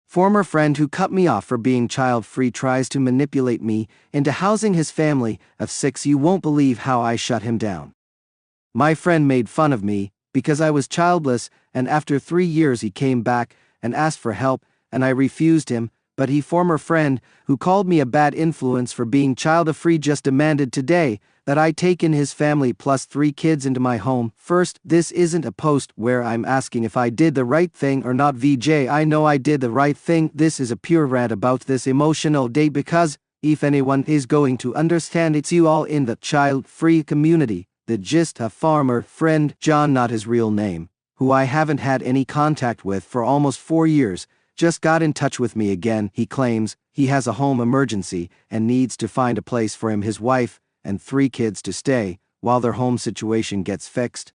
Former friend who cut me off for being child-free tries to manipulate me into housing his family of 6. You won't believe how I shut him down. My friend made fun of me because I was childless, and after 3 years he came back and asked for help, and I refused him, but former friend who called me a bad influence for being child-free just demanded today that I take in his family plus 3 kids into my home. First, this isn't a post where I'm asking if I did the right thing or not. VJ, I know I did the right thing. This is a pure rant about this emotional day because, if anyone is going to understand, it's you all in the child-free community. The gist: a farmer friend, John, not his real name, who I haven't had any contact with for almost 4 years, just got in touch with me again. He claims he has a home emergency and needs to find a place for him, his wife, and 3 kids to stay while their home situation gets fixed.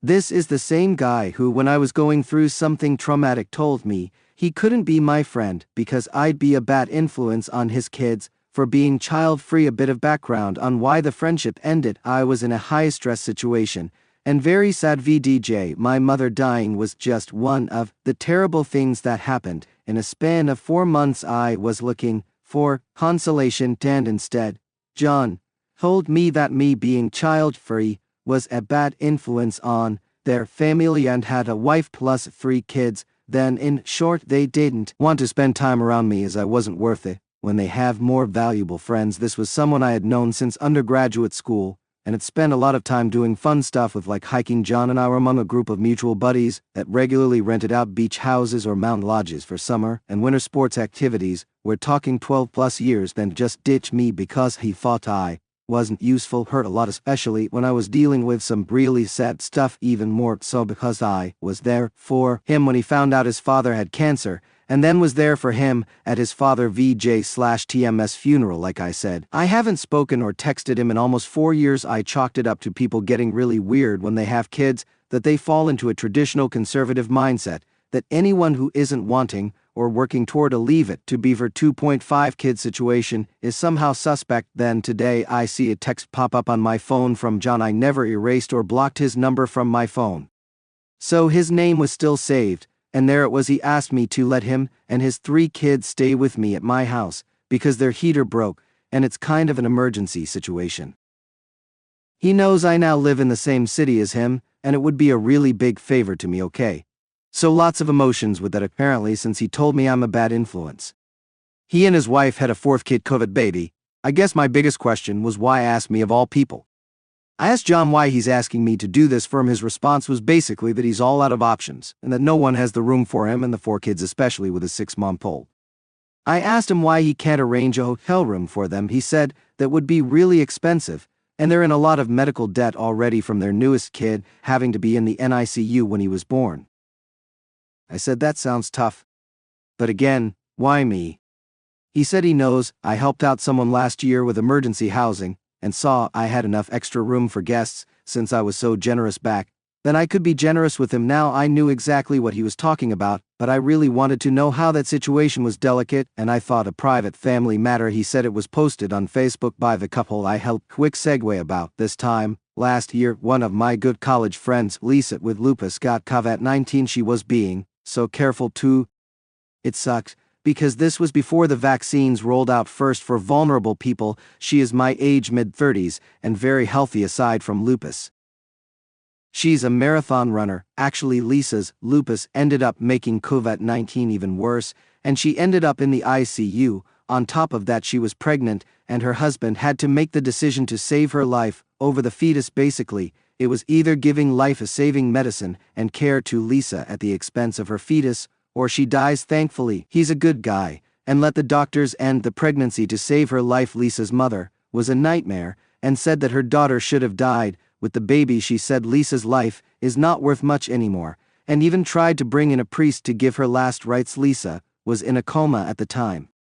This is the same guy who, when I was going through something traumatic, told me he couldn't be my friend because I'd be a bad influence on his kids for being child-free. A bit of background on why the friendship ended: I was in a high-stress situation and very sad. VDJ, my mother dying was just one of the terrible things that happened. In a span of 4 months I was looking for consolation, and instead, John told me that me being child-free was a bad influence on their family and had a wife plus 3 kids. Then, in short, they didn't want to spend time around me as I wasn't worth it when they have more valuable friends. This was someone I had known since undergraduate school and had spent a lot of time doing fun stuff with, like hiking. John and I were among a group of mutual buddies that regularly rented out beach houses or mountain lodges for summer and winter sports activities. We're talking 12 plus years. Then just ditched me because he thought I wasn't useful. Hurt a lot, especially when I was dealing with some really sad stuff, even more so because I was there for him when he found out his father had cancer, and then was there for him at his father VJ/TMS funeral. Like I said, I haven't spoken or texted him in almost 4 years. I chalked it up to people getting really weird when they have kids, that they fall into a traditional conservative mindset, that anyone who isn't wanting or working toward a Leave It to Beaver 2.5 kid situation is somehow suspect. Then today I see a text pop up on my phone from John. I never erased or blocked his number from my phone, so his name was still saved, and there it was. He asked me to let him and his 3 kids stay with me at my house because their heater broke and it's kind of an emergency situation. He knows I now live in the same city as him, and it would be a really big favor to me, okay? So lots of emotions with that apparently, since he told me I'm a bad influence. He and his wife had a 4th kid, COVID baby. I guess my biggest question was why ask me of all people. I asked John why he's asking me to do this for him. His response was basically that he's all out of options and that no one has the room for him and the 4 kids, especially with a 6-month-old. I asked him why he can't arrange a hotel room for them. He said that would be really expensive, and they're in a lot of medical debt already from their newest kid having to be in the NICU when he was born. I said that sounds tough. But again, why me? He said he knows I helped out someone last year with emergency housing and saw I had enough extra room for guests since I was so generous back then I could be generous with him now. I knew exactly what he was talking about, but I really wanted to know how that situation was delicate, and I thought a private family matter. He said it was posted on Facebook by the couple I helped. Quick segue about this time last year, one of my good college friends, Lisa, with lupus, got COVID-19. She was being so careful too. It sucked, because this was before the vaccines rolled out first for vulnerable people. She is my age, mid-30s, and very healthy aside from lupus. She's a marathon runner. Actually, Lisa's lupus ended up making COVID-19 even worse, and she ended up in the ICU. On top of that, she was pregnant, and her husband had to make the decision to save her life over the fetus. Basically, it was either giving life-saving medicine and care to Lisa at the expense of her fetus, or she dies. Thankfully, he's a good guy, and let the doctors end the pregnancy to save her life. Lisa's mother was a nightmare, and said that her daughter should have died with the baby. She said Lisa's life is not worth much anymore, and even tried to bring in a priest to give her last rites. Lisa was in a coma at the time.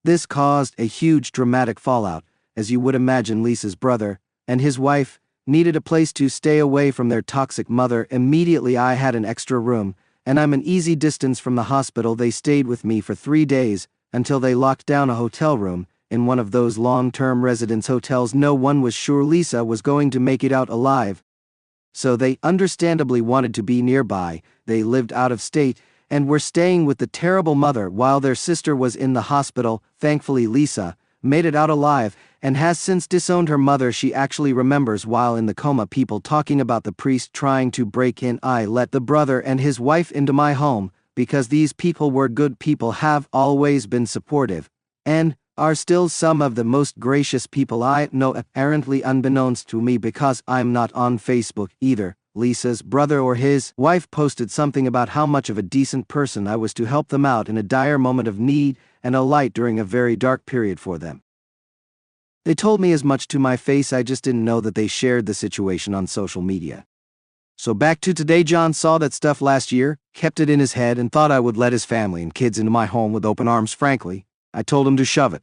This caused a huge dramatic fallout, as you would imagine. Lisa's brother and his wife needed a place to stay away from their toxic mother. Immediately I had an extra room, and I'm an easy distance from the hospital. They stayed with me for 3 days, until they locked down a hotel room in one of those long-term residence hotels. No one was sure Lisa was going to make it out alive, so they understandably wanted to be nearby. They lived out of state, and were staying with the terrible mother while their sister was in the hospital. Thankfully, Lisa made it out alive and has since disowned her mother. She actually remembers while in the coma people talking about the priest trying to break in. I let the brother and his wife into my home because these people were good people, have always been supportive, and are still some of the most gracious people I know, apparently unbeknownst to me because I'm not on Facebook either. Lisa's brother or his wife posted something about how much of a decent person I was to help them out in a dire moment of need and a light during a very dark period for them. They told me as much to my face. I just didn't know that they shared the situation on social media. So back to today. John saw that stuff last year, kept it in his head, and thought I would let his family and kids into my home with open arms. Frankly, I told him to shove it.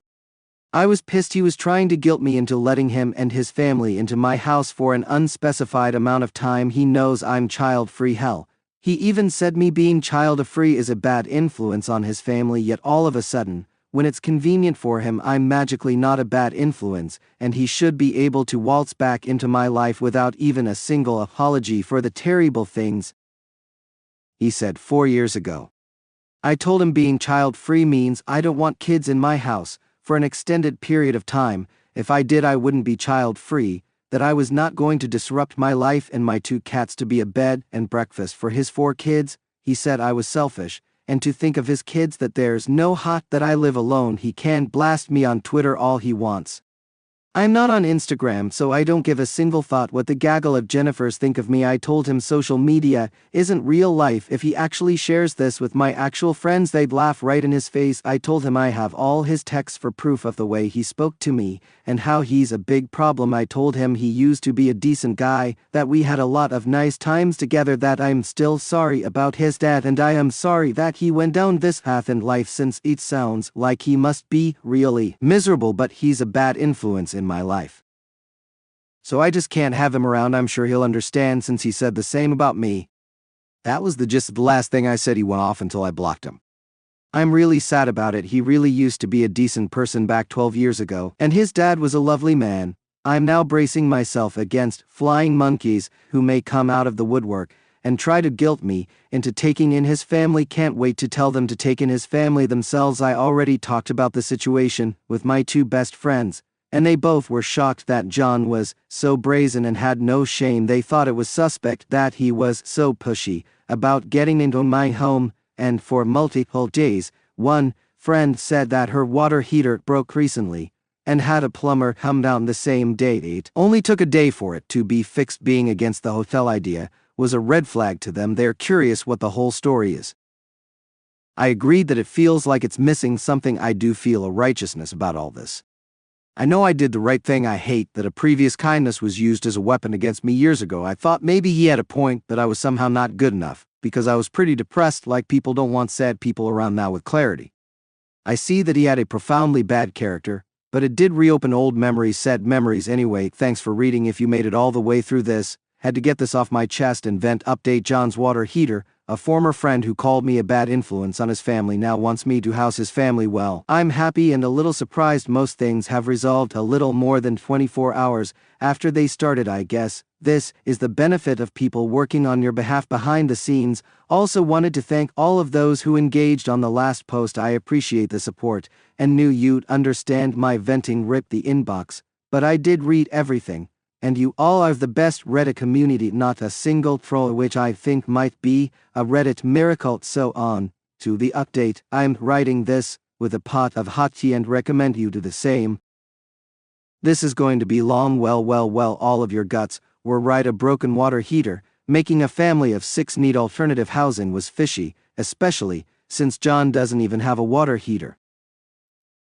I was pissed. He was trying to guilt me into letting him and his family into my house for an unspecified amount of time. He knows I'm child-free. Hell, he even said me being child-free is a bad influence on his family, yet all of a sudden, when it's convenient for him, I'm magically not a bad influence, and he should be able to waltz back into my life without even a single apology for the terrible things he said 4 years ago. I told him being child-free means I don't want kids in my house for an extended period of time. If I did, I wouldn't be child-free, that I was not going to disrupt my life and my 2 cats to be a bed and breakfast for his 4 kids. He said I was selfish, and to think of his kids, that there's no hot, that I live alone. He can blast me on Twitter all he wants. I'm not on Instagram, so I don't give a single thought what the gaggle of Jennifers think of me. I told him social media isn't real life. If he actually shares this with my actual friends, they'd laugh right in his face. I told him I have all his texts for proof of the way he spoke to me and how he's a big problem. I told him he used to be a decent guy, that we had a lot of nice times together, that I'm still sorry about his dad, and I am sorry that he went down this path in life, since it sounds like he must be really miserable, but he's a bad influence in my life. So I just can't have him around. I'm sure he'll understand, since he said the same about me. That was the gist of the last thing I said. He went off until I blocked him. I'm really sad about it. He really used to be a decent person back 12 years ago, and his dad was a lovely man. I'm now bracing myself against flying monkeys who may come out of the woodwork and try to guilt me into taking in his family. Can't wait to tell them to take in his family themselves. I already talked about the situation with my 2 best friends, and they both were shocked that John was so brazen and had no shame. They thought it was suspect that he was so pushy about getting into my home, and for multiple days, one friend said that her water heater broke recently and had a plumber come down the same day. It only took a day for it to be fixed. Being against the hotel idea was a red flag to them. They're curious what the whole story is. I agreed that it feels like it's missing something. I do feel a righteousness about all this. I know I did the right thing. I hate that a previous kindness was used as a weapon against me years ago. I thought maybe he had a point, that I was somehow not good enough, because I was pretty depressed. Like, people don't want sad people around now with clarity. I see that he had a profoundly bad character, but it did reopen old memories, sad memories. Anyway, thanks for reading. If you made it all the way through this, had to get this off my chest and vent. Update: John's water heater, a former friend who called me a bad influence on his family, now wants me to house his family. Well, I'm happy and a little surprised. Most things have resolved a little more than 24 hours after they started, I guess. This is the benefit of people working on your behalf behind the scenes. Also wanted to thank all of those who engaged on the last post. I appreciate the support and knew you'd understand my venting ripped the inbox, but I did read everything. And you all are the best Reddit community, not a single troll, which I think might be a Reddit miracle. So on to the update. I'm writing this with a pot of hot tea and recommend you do the same. This is going to be long. Well, all of your guts were right. A broken water heater making a family of 6 need alternative housing was fishy, especially since John doesn't even have a water heater.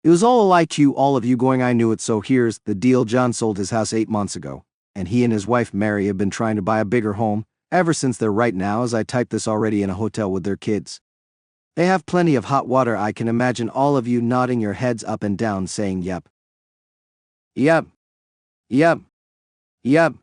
It was all like you, all of you going, I knew it. So here's the deal. John sold his house 8 months ago, and he and his wife Mary have been trying to buy a bigger home ever since. They're right now, as I type this, already in a hotel with their kids. They have plenty of hot water. I can imagine all of you nodding your heads up and down saying yep. Yep. Yep. Yep.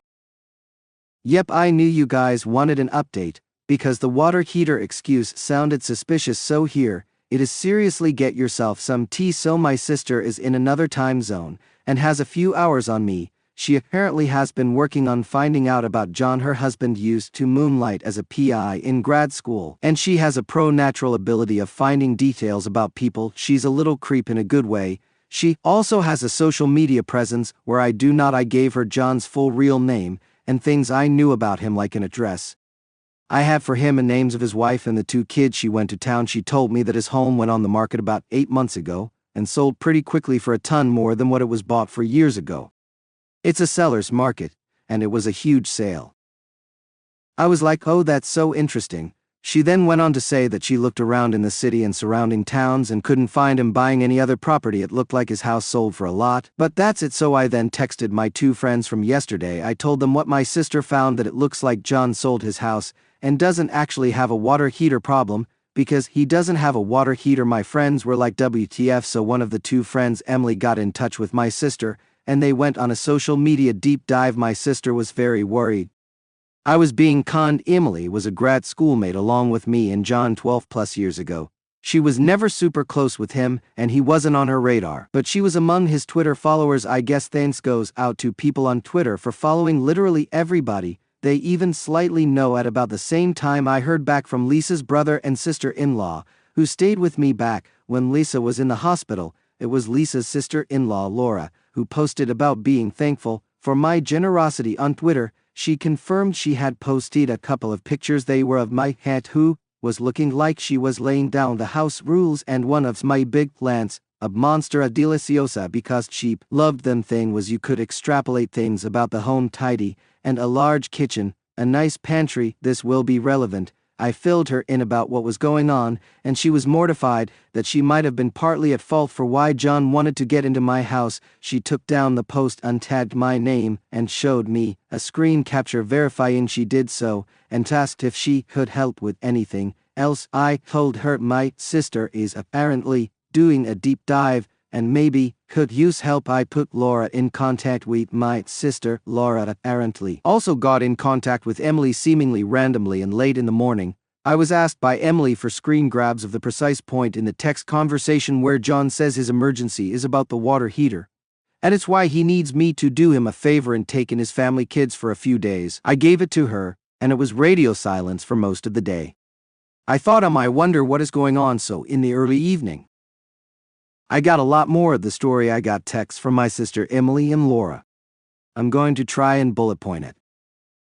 Yep, I knew you guys wanted an update, because the water heater excuse sounded suspicious. So here it is. Seriously, get yourself some tea. So my sister is in another time zone and has a few hours on me. she apparently has been working on finding out about John. Her husband used to moonlight as a PI in grad school, and she has a pro-natural ability of finding details about people. She's a little creep in a good way. She also has a social media presence where I gave her John's full real name and things I knew about him, like an address I have for him and names of his wife and the 2 kids. She went to town. She told me that his home went on the market about 8 months ago and sold pretty quickly for a ton more than what it was bought for years ago. It's a seller's market, and it was a huge sale. I was like, oh, that's so interesting. She then went on to say that she looked around in the city and surrounding towns and couldn't find him buying any other property. It looked like his house sold for a lot, but that's it. So I then texted my 2 friends from yesterday. I told them what my sister found, that it looks like John sold his house and doesn't actually have a water heater problem, because he doesn't have a water heater. My friends were like, WTF? So one of the 2 friends, Emily, got in touch with my sister, and they went on a social media deep dive. My sister was very worried I was being conned. Emily was a grad schoolmate along with me and John 12 plus years ago. She was never super close with him, and he wasn't on her radar, but she was among his Twitter followers. I guess thanks goes out to people on Twitter for following literally everybody they even slightly know. At about the same time, I heard back from Lisa's brother and sister-in-law, who stayed with me back when Lisa was in the hospital. It was Lisa's sister-in-law, Laura, who posted about being thankful for my generosity on Twitter. She confirmed she had posted a couple of pictures. They were of my cat, who was looking like she was laying down the house rules, and one of my big plants, a monstera deliciosa, because she loved them. Thing was, you could extrapolate things about the home: tidy, and a large kitchen, a nice pantry. This will be relevant. I filled her in about what was going on, and she was mortified that she might have been partly at fault for why John wanted to get into my house. She took down the post, untagged my name, and showed me a screen capture verifying she did so, and asked if she could help with anything else. I told her my sister is apparently doing a deep dive and maybe could use help. I put Laura in contact with my sister. Laura apparently also got in contact with Emily seemingly randomly, and late in the morning, I was asked by Emily for screen grabs of the precise point in the text conversation where John says his emergency is about the water heater, and it's why he needs me to do him a favor and take in his family kids for a few days. I gave it to her, and it was radio silence for most of the day. I thought I might wonder what is going on, so in the early evening, I got a lot more of the story. I got texts from my sister Emily and Laura. I'm going to try and bullet point it.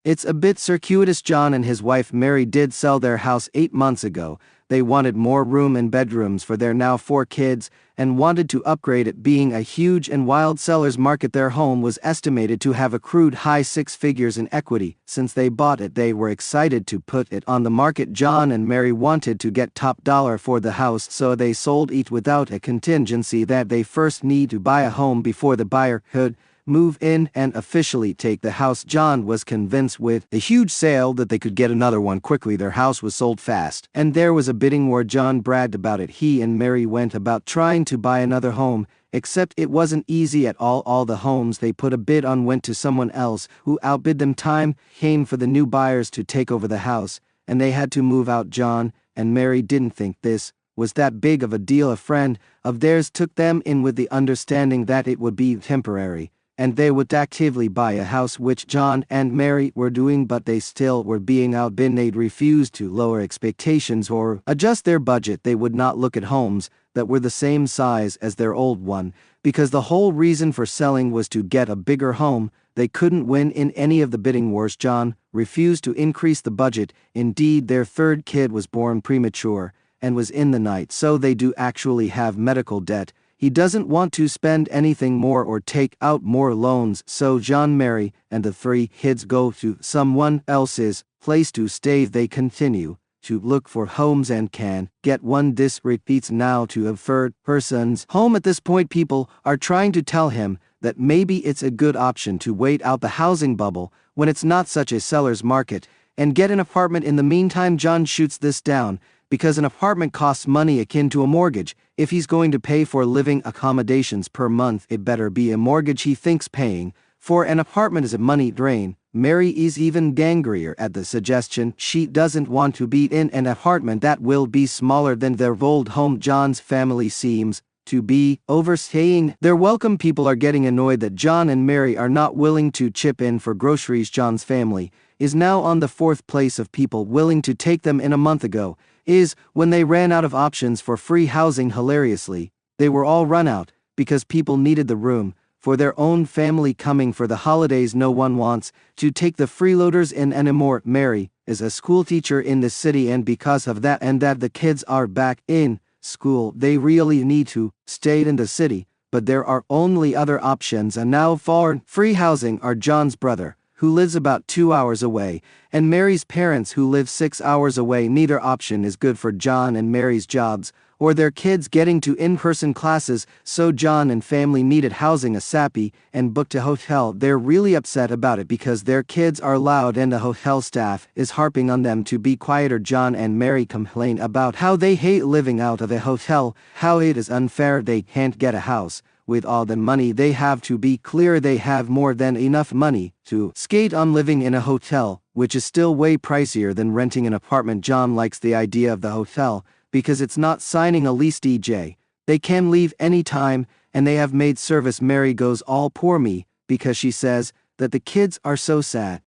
It's a bit circuitous. John and his wife Mary did sell their house 8 months ago. They wanted more room and bedrooms for their now 4 kids and wanted to upgrade it. Being a huge and wild seller's market, their home was estimated to have accrued high 6 figures in equity since they bought it. They were excited to put it on the market. John and Mary wanted to get top dollar for the house, so they sold it without a contingency that they first need to buy a home before the buyer could move in and officially take the house. John was convinced with a huge sale that they could get another one quickly. Their house was sold fast, and there was a bidding war. John bragged about it. He and Mary went about trying to buy another home, except it wasn't easy at all. All the homes they put a bid on went to someone else who outbid them. Time came for the new buyers to take over the house, and they had to move out. John and Mary didn't think this was that big of a deal. A friend of theirs took them in with the understanding that it would be temporary, and they would actively buy a house, which John and Mary were doing, but they still were being outbid. They'd refused to lower expectations or adjust their budget. They would not look at homes that were the same size as their old one, because the whole reason for selling was to get a bigger home. They couldn't win in any of the bidding wars. John refused to increase the budget. Indeed, their 3rd kid was born premature and was in the night, so they do actually have medical debt. He doesn't want to spend anything more or take out more loans, so John, Mary, and the 3 kids go to someone else's place to stay. They continue to look for homes and can get one. This repeats now to a 3rd person's home. At this point, people are trying to tell him that maybe it's a good option to wait out the housing bubble when it's not such a seller's market and get an apartment in the meantime. John shoots this down because an apartment costs money akin to a mortgage. If he's going to pay for living accommodations per month, it better be a mortgage. He thinks paying for an apartment is a money drain. Mary is even angrier at the suggestion. She doesn't want to be in an apartment that will be smaller than their old home. John's family seems to be overstaying their welcome. People are getting annoyed that John and Mary are not willing to chip in for groceries. John's family is now on the fourth place of people willing to take them in. A month ago is when they ran out of options for free housing. Hilariously, they were all run out because people needed the room for their own family coming for the holidays. No one wants to take the freeloaders in anymore. Mary is a schoolteacher in the city, and because of that and that the kids are back in school, they really need to stay in the city, but there are only other options and now for free housing are John's brother, who lives about 2 hours away, and Mary's parents who live 6 hours away. Neither option is good for John and Mary's jobs or their kids getting to in-person classes, so John and family needed housing ASAP and booked a hotel. They're really upset about it because their kids are loud and the hotel staff is harping on them to be quieter. John and Mary complain about how they hate living out of a hotel, how it is unfair they can't get a house with all the money they have. To be clear, they have more than enough money to skate on living in a hotel, which is still way pricier than renting an apartment. John likes the idea of the hotel because it's not signing a lease. DJ, they can leave anytime, and they have maid service. Mary goes all poor me because she says that the kids are so sad.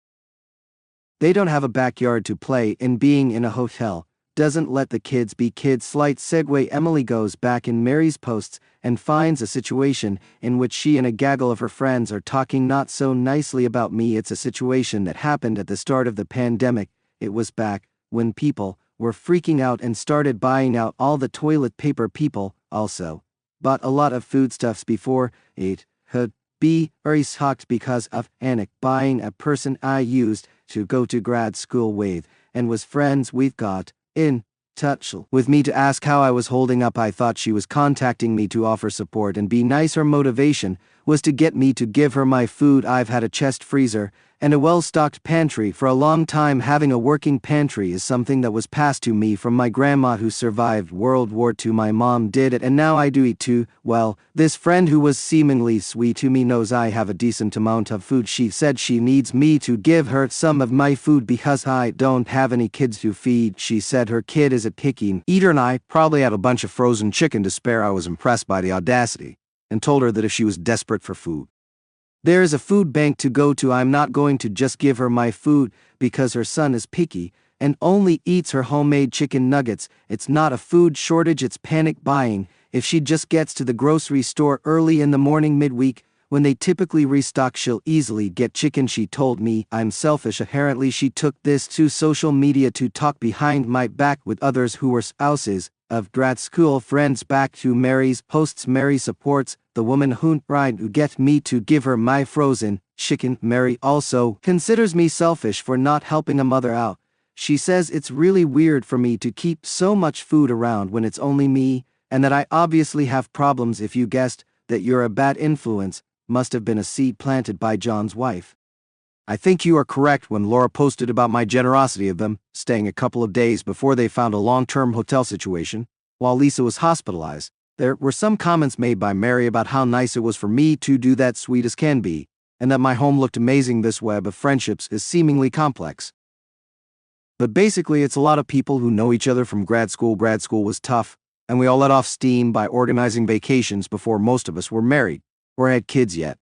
They don't have a backyard to play in. Being in a hotel doesn't let the kids be kids. Slight segue. Emily goes back in Mary's posts and finds a situation in which she and a gaggle of her friends are talking not so nicely about me. It's a situation that happened at the start of the pandemic. It was back when people were freaking out and started buying out all the toilet paper. People also bought a lot of foodstuffs before it could be very shocked because of panic buying. A person I used to go to grad school with and was friends with got in touch with me to ask how I was holding up. I thought she was contacting me to offer support and be nice. Her motivation was to get me to give her my food. I've had a chest freezer and a well-stocked pantry for a long time. Having a working pantry is something that was passed to me from my grandma who survived World War II. My mom did it and now I do it too. Well, this friend who was seemingly sweet to me knows I have a decent amount of food. She said she needs me to give her some of my food because I don't have any kids to feed. She said her kid is a picky eater and I probably had a bunch of frozen chicken to spare. I was impressed by the audacity and told her that if she was desperate for food, there is a food bank to go to. I'm not going to just give her my food because her son is picky and only eats her homemade chicken nuggets. It's not a food shortage, it's panic buying. If she just gets to the grocery store early in the morning midweek, when they typically restock, she'll easily get chicken. She told me I'm selfish. Apparently she took this to social media to talk behind my back with others who were spouses of grad school friends. Back to Mary's posts. Mary supports the woman who tried to get me to give her my frozen chicken. Mary also considers me selfish for not helping a mother out. She says it's really weird for me to keep so much food around when it's only me, and that I obviously have problems. If you guessed that you're a bad influence, must have been a seed planted by John's wife. I think you are correct when Laura posted about my generosity of them staying a couple of days before they found a long-term hotel situation, while Lisa was hospitalized. There were some comments made by Mary about how nice it was for me to do that, sweet as can be, and that my home looked amazing. This web of friendships is seemingly complex. But basically it's a lot of people who know each other from grad school. Grad school was tough, and we all let off steam by organizing vacations before most of us were married or had kids yet.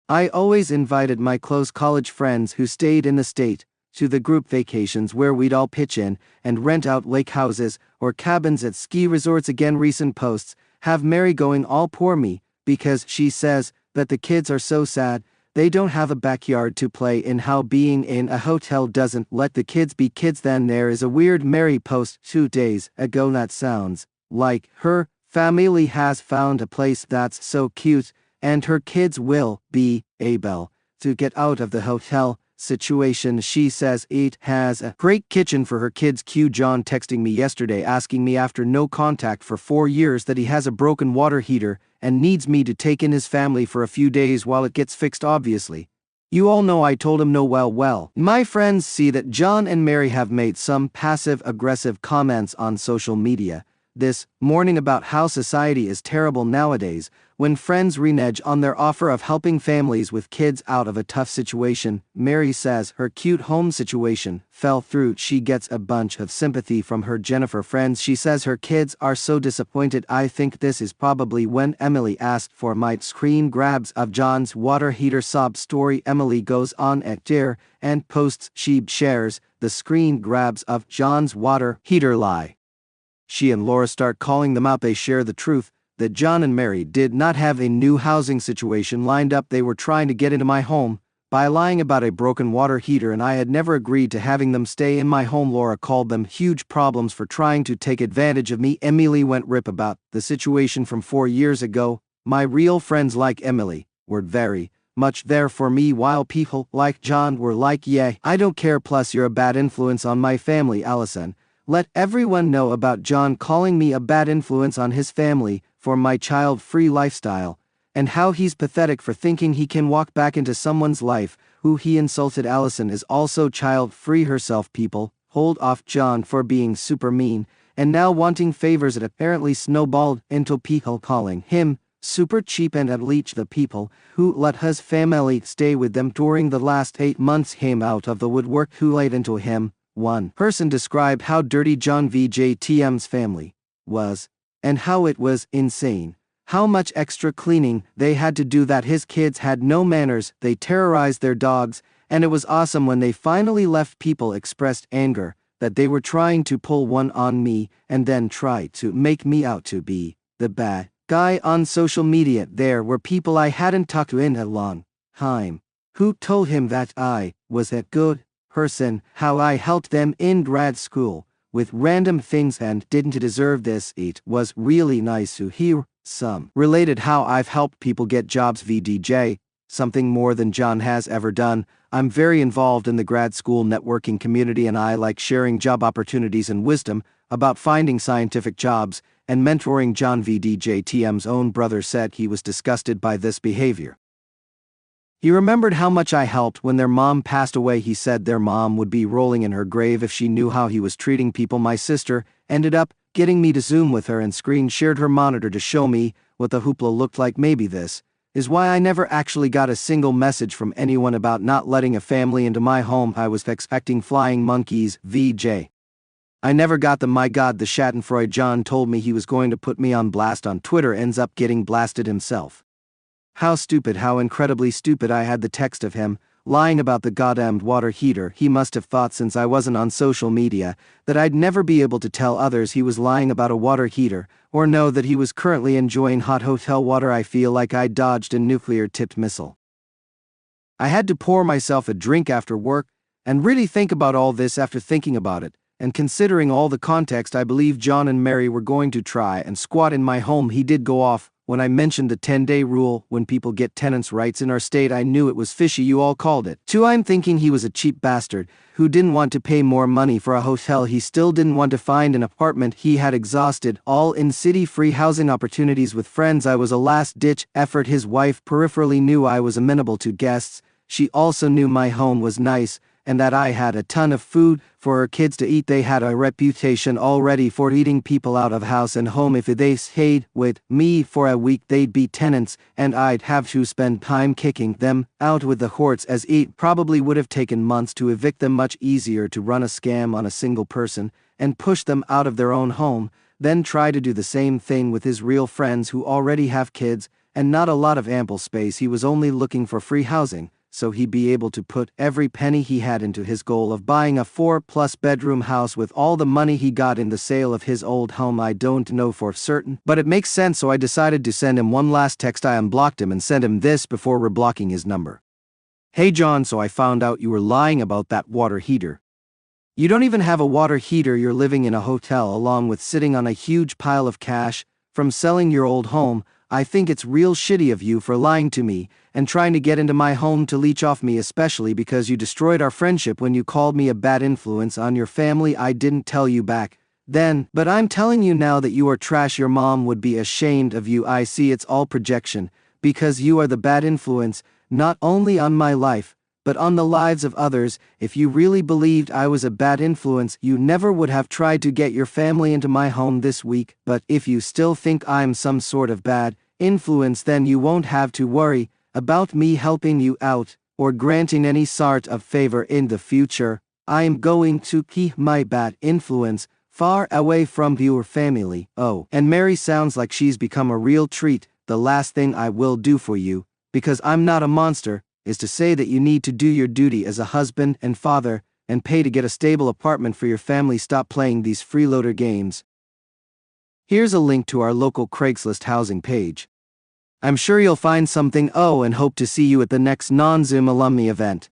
I always invited my close college friends who stayed in the state to the group vacations where we'd all pitch in and rent out lake houses or cabins at ski resorts. Again, recent posts have Mary going all poor me because she says that the kids are so sad they don't have a backyard to play in, how being in a hotel doesn't let the kids be kids. Then there is a weird Mary post 2 days ago that sounds like her family has found a place that's so cute and her kids will be able to get out of the hotel situation. She says it has a great kitchen for her kids. Q John texting me yesterday asking me after no contact for 4 years that he has a broken water heater and needs me to take in his family for a few days while it gets fixed. Obviously, you all know I told him no. Well, my friends see that John and Mary have made some passive-aggressive comments on social media. this morning about how society is terrible nowadays, when friends renege on their offer of helping families with kids out of a tough situation. Mary says her cute home situation fell through. She gets a bunch of sympathy from her Jennifer friends. She says her kids are so disappointed. I think this is probably when Emily asked for my screen grabs of John's water heater sob story. Emily goes on at Dear and posts she shares the screen grabs of John's water heater lie. She and Laura start calling them out. They share the truth that John and Mary did not have a new housing situation lined up. They were trying to get into my home by lying about a broken water heater, and I had never agreed to having them stay in my home. Laura called them huge problems for trying to take advantage of me. Emily went rip about the situation from 4 years ago. My real friends like Emily were very much there for me, while people like John were like, yeah, I don't care, plus you're a bad influence on my family. Allison let everyone know about John calling me a bad influence on his family for my child-free lifestyle, and how he's pathetic for thinking he can walk back into someone's life who he insulted. Allison is also child-free herself. People hold off John for being super mean, and now wanting favors. It apparently snowballed into people calling him super cheap and unleash the people who let his family stay with them during the last 8 months came out of the woodwork who laid into him. One person described how dirty John VJTM's family was, and how it was insane how much extra cleaning they had to do, that his kids had no manners, they terrorized their dogs, and it was awesome when they finally left. People expressed anger that they were trying to pull one on me and then try to make me out to be the bad guy on social media. There were people I hadn't talked to in a long time who told him that I was a good person, how I helped them in grad school with random things and didn't deserve this. It was really nice to hear some related how I've helped people get jobs. VDJ, something more than John has ever done. I'm very involved in the grad school networking community, and I like sharing job opportunities and wisdom about finding scientific jobs and mentoring. John VDJTM's own brother said he was disgusted by this behavior. He remembered how much I helped when their mom passed away. He said their mom would be rolling in her grave if she knew how he was treating people. My sister ended up getting me to Zoom with her and screen shared her monitor to show me what the hoopla looked like. Maybe this is why I never actually got a single message from anyone about not letting a family into my home. I was expecting flying monkeys. VJ. I never got them. My God, the Schadenfreude. John told me he was going to put me on blast on Twitter, ends up getting blasted himself. How stupid, how incredibly stupid. I had the text of him lying about the goddamned water heater. He must have thought, since I wasn't on social media, that I'd never be able to tell others he was lying about a water heater, or know that he was currently enjoying hot hotel water. I feel like I dodged a nuclear-tipped missile. I had to pour myself a drink after work and really think about all this. After thinking about it and considering all the context, I believe John and Mary were going to try and squat in my home. He did go off when I mentioned the 10-day rule when people get tenants' rights in our state. I knew it was fishy. You all called it too. I'm thinking he was a cheap bastard who didn't want to pay more money for a hotel. He still didn't want to find an apartment. He had exhausted all in-city free housing opportunities with friends. I was a last-ditch effort. His wife peripherally knew I was amenable to guests. She also knew my home was nice and that I had a ton of food for her kids to eat. They had a reputation already for eating people out of house and home. If they stayed with me for a week, they'd be tenants, and I'd have to spend time kicking them out with the hordes, as it probably would have taken months to evict them. Much easier to run a scam on a single person and push them out of their own home, then try to do the same thing with his real friends who already have kids and not a lot of ample space. He was only looking for free housing, so he'd be able to put every penny he had into his goal of buying a 4+ bedroom house with all the money he got in the sale of his old home. I don't know for certain, but it makes sense, so I decided to send him one last text. I unblocked him and sent him this before reblocking his number. Hey John, so I found out you were lying about that water heater. You don't even have a water heater. You're living in a hotel along with sitting on a huge pile of cash from selling your old home. I think it's real shitty of you for lying to me and trying to get into my home to leech off me, especially because you destroyed our friendship when you called me a bad influence on your family. I didn't tell you back then, but I'm telling you now that you are trash. Your mom would be ashamed of you. I see it's all projection, because you are the bad influence, not only on my life, but on the lives of others. If you really believed I was a bad influence, you never would have tried to get your family into my home this week. But if you still think I'm some sort of bad influence, then you won't have to worry about me helping you out or granting any sort of favor in the future. I am going to keep my bad influence far away from your family. Oh, and Mary sounds like she's become a real treat. The last thing I will do for you, because I'm not a monster, is to say that you need to do your duty as a husband and father and pay to get a stable apartment for your family. Stop playing these freeloader games. Here's a link to our local Craigslist housing page. I'm sure you'll find something. Oh, and hope to see you at the next non-Zoom alumni event.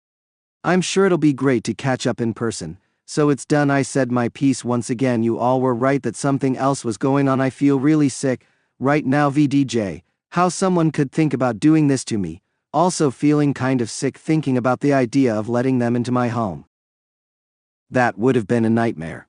I'm sure it'll be great to catch up in person. So it's done. I said my piece once again. You all were right that something else was going on. I feel really sick right now. VDJ, how someone could think about doing this to me. Also feeling kind of sick thinking about the idea of letting them into my home. That would have been a nightmare.